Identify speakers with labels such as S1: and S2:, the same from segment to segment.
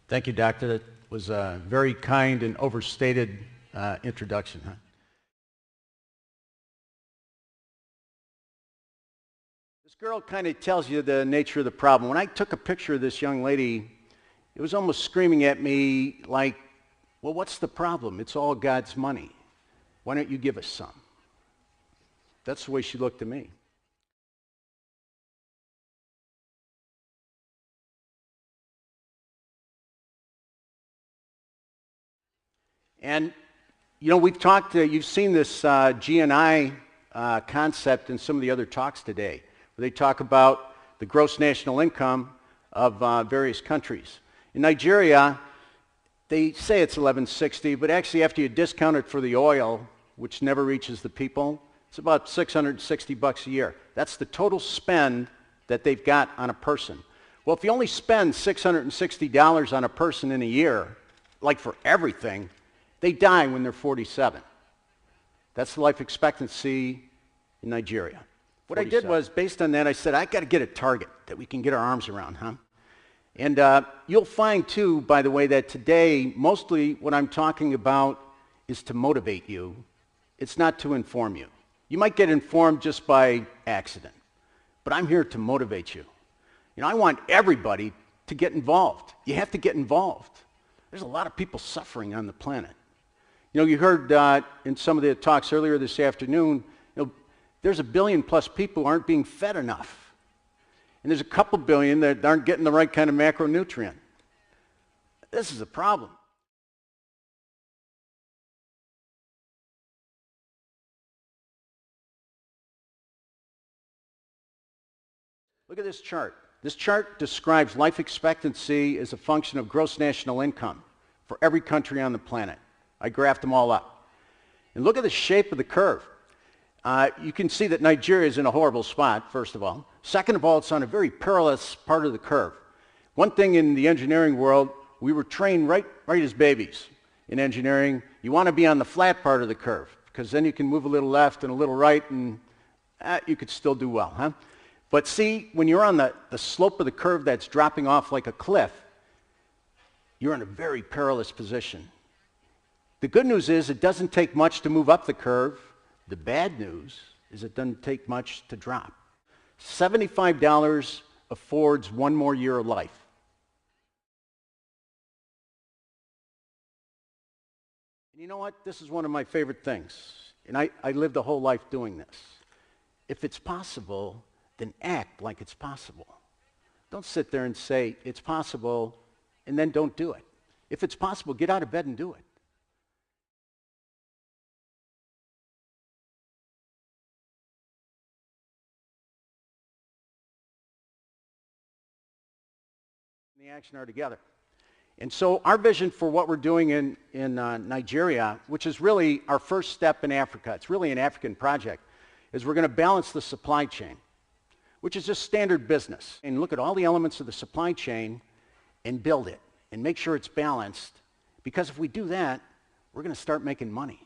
S1: Thank you, Doctor. That was a very kind and overstated introduction. Huh? This girl kind of tells you the nature of the problem. When I took a picture of this young lady, it was almost screaming at me like, well, what's the problem? It's all God's money. Why don't you give us some? That's the way she looked at me. And, you know, we've talked, you've seen this G&I concept in some of the other talks today, where they talk about the gross national income of various countries. In Nigeria, they say it's 1160, but actually after you discount it for the oil, which never reaches the people, it's about 660 bucks a year. That's the total spend that they've got on a person. Well, if you only spend $660 on a person in a year, like for everything, they die when they're 47. That's the life expectancy in Nigeria. What 47. I did was, based on that, I said, I got to get a target that we can get our arms around, huh? And you'll find, too, by the way, that today, mostly what I'm talking about is to motivate you. It's not to inform you. You might get informed just by accident, but I'm here to motivate you. You know, I want everybody to get involved. You have to get involved. There's a lot of people suffering on the planet. You know, you heard in some of the talks earlier this afternoon, you know, there's 1 billion plus people who aren't being fed enough. And there's a couple billion that aren't getting the right kind of macronutrient. This is a problem. Look at this chart. This chart describes life expectancy as a function of gross national income for every country on the planet. I graphed them all up. And look at the shape of the curve. You can see that Nigeria is in a horrible spot, first of all. Second of all, it's on a very perilous part of the curve. One thing in the engineering world, we were trained right as babies in engineering. You want to be on the flat part of the curve, because then you can move a little left and a little right, and you could still do well, huh? But see, when you're on the slope of the curve that's dropping off like a cliff, you're in a very perilous position. The good news is it doesn't take much to move up the curve. The bad news is it doesn't take much to drop. $75 affords one more year of life. And you know what? This is one of my favorite things. And I lived a whole life doing this. If it's possible, then act like it's possible. Don't sit there and say, it's possible, and then don't do it. If it's possible, get out of bed and do it. The action are together. And so our vision for what we're doing in Nigeria, which is really our first step in Africa, it's really an African project, is we're going to balance the supply chain, which is just standard business. And look at all the elements of the supply chain and build it and make sure it's balanced. Because if we do that, we're going to start making money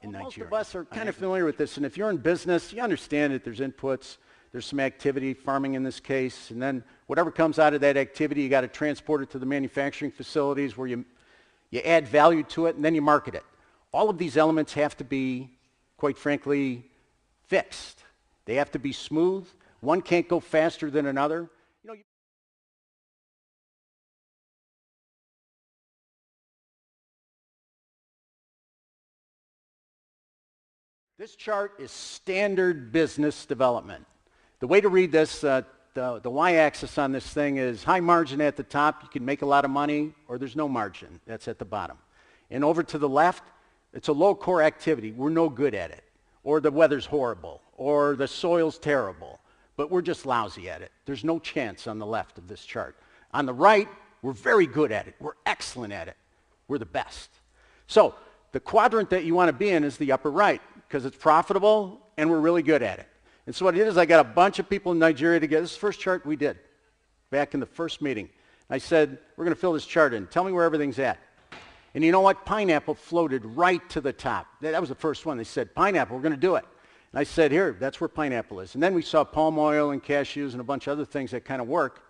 S1: in Nigeria. Most of us are kind of familiar with this. And if you're in business, you understand that there's inputs. There's some activity, farming in this case, and then whatever comes out of that activity, you got to transport it to the manufacturing facilities where you add value to it, and then you market it. All of these elements have to be, quite frankly, fixed. They have to be smooth. One can't go faster than another. You know, this chart is standard business development. The way to read this, the y-axis on this thing is high margin at the top. You can make a lot of money, or there's no margin. That's at the bottom. And over to the left, it's a low core activity. We're no good at it. Or the weather's horrible. Or the soil's terrible. But we're just lousy at it. There's no chance on the left of this chart. On the right, we're very good at it. We're excellent at it. We're the best. So the quadrant that you want to be in is the upper right, because it's profitable and we're really good at it. And so what I did is I got a bunch of people in Nigeria together. This is the first chart we did back in the first meeting. I said, we're going to fill this chart in. Tell me where everything's at. And you know what? Pineapple floated right to the top. That was the first one. They said, pineapple, we're going to do it. And I said, here, that's where pineapple is. And then we saw palm oil and cashews and a bunch of other things that kind of work.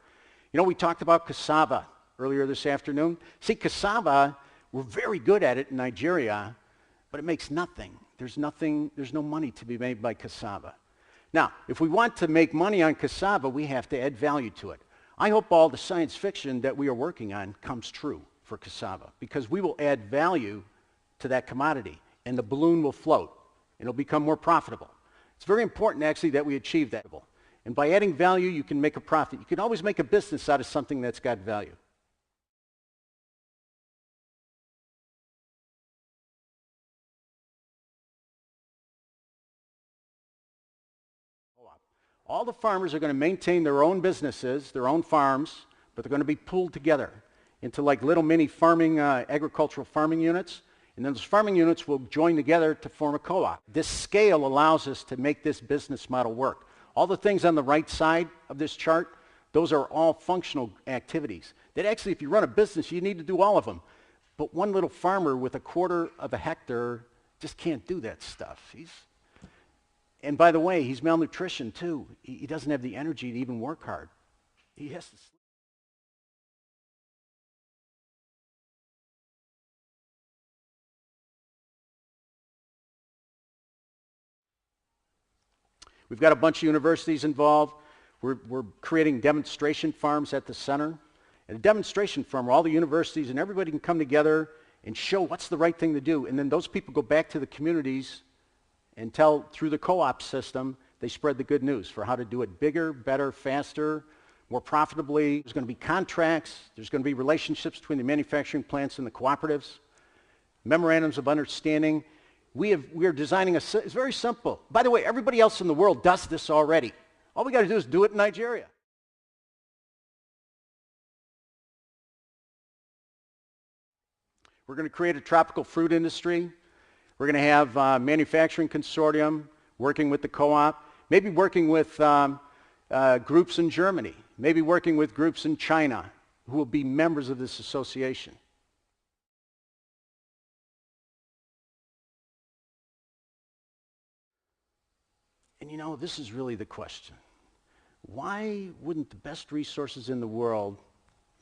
S1: You know, we talked about cassava earlier this afternoon. See, cassava, we're very good at it in Nigeria, but it makes nothing. There's no money to be made by cassava. Now, if we want to make money on cassava, we have to add value to it. I hope all the science fiction that we are working on comes true for cassava, because we will add value to that commodity, and the balloon will float, and it'll become more profitable. It's very important, actually, that we achieve that. And by adding value, you can make a profit. You can always make a business out of something that's got value. All the farmers are going to maintain their own businesses, their own farms, but they're going to be pooled together into like little mini farming, agricultural farming units. And then those farming units will join together to form a co-op. This scale allows us to make this business model work. All the things on the right side of this chart, those are all functional activities that actually, if you run a business, you need to do all of them. But one little farmer with 1/4 of a hectare just can't do that stuff. And by the way, he's malnutrition too. He doesn't have the energy to even work hard. He has to sleep. We've got a bunch of universities involved. We're creating demonstration farms at the center. And a demonstration farm where all the universities and everybody can come together and show what's the right thing to do. And then those people go back to the communities and tell, through the co-op system, they spread the good news for how to do it bigger, better, faster, more profitably. There's going to be contracts. There's going to be relationships between the manufacturing plants and the cooperatives, memorandums of understanding. We are designing it's very simple. By the way, everybody else in the world does this already. All we got to do is do it in Nigeria. We're going to create a tropical fruit industry. We're going to have a manufacturing consortium working with the co-op, maybe working with groups in Germany, maybe working with groups in China who will be members of this association. And you know, this is really the question. Why wouldn't the best resources in the world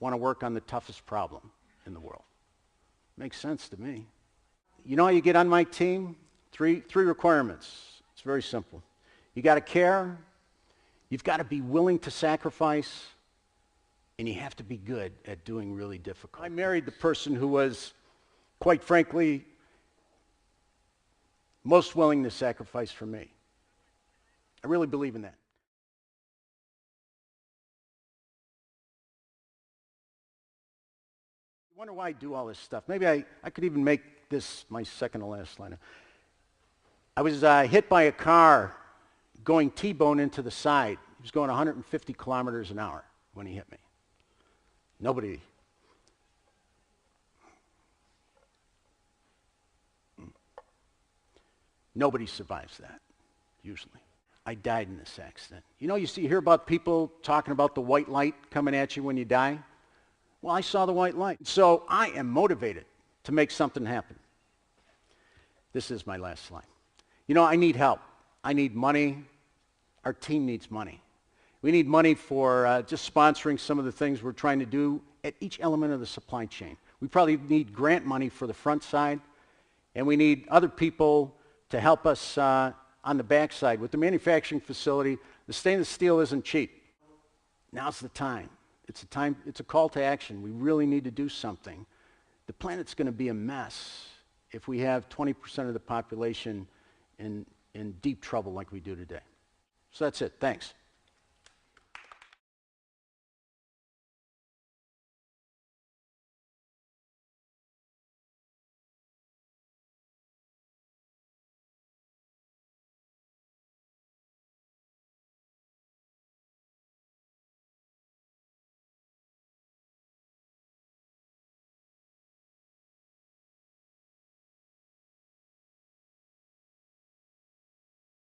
S1: want to work on the toughest problem in the world? Makes sense to me. You know how you get on my team? Three requirements. It's very simple. You got to care, you've got to be willing to sacrifice, and you have to be good at doing really difficult. I married the person who was, quite frankly, most willing to sacrifice for me. I really believe in that. You wonder why I do all this stuff. Maybe I could even make this my second to last line. I was hit by a car going T-bone into the side. He was going 150 kilometers an hour when he hit me. Nobody survives that, usually. I died in this accident. You know, you hear about people talking about the white light coming at you when you die. Well, I saw the white light. So I am motivated to make something happen. This is my last slide. You know, I need help. I need money. Our team needs money. We need money for just sponsoring some of the things we're trying to do at each element of the supply chain. We probably need grant money for the front side, and we need other people to help us on the back side. With the manufacturing facility, the stainless steel isn't cheap. Now's the time. It's a call to action. We really need to do something. The planet's going to be a mess if we have 20% of the population in deep trouble like we do today. So that's it. Thanks.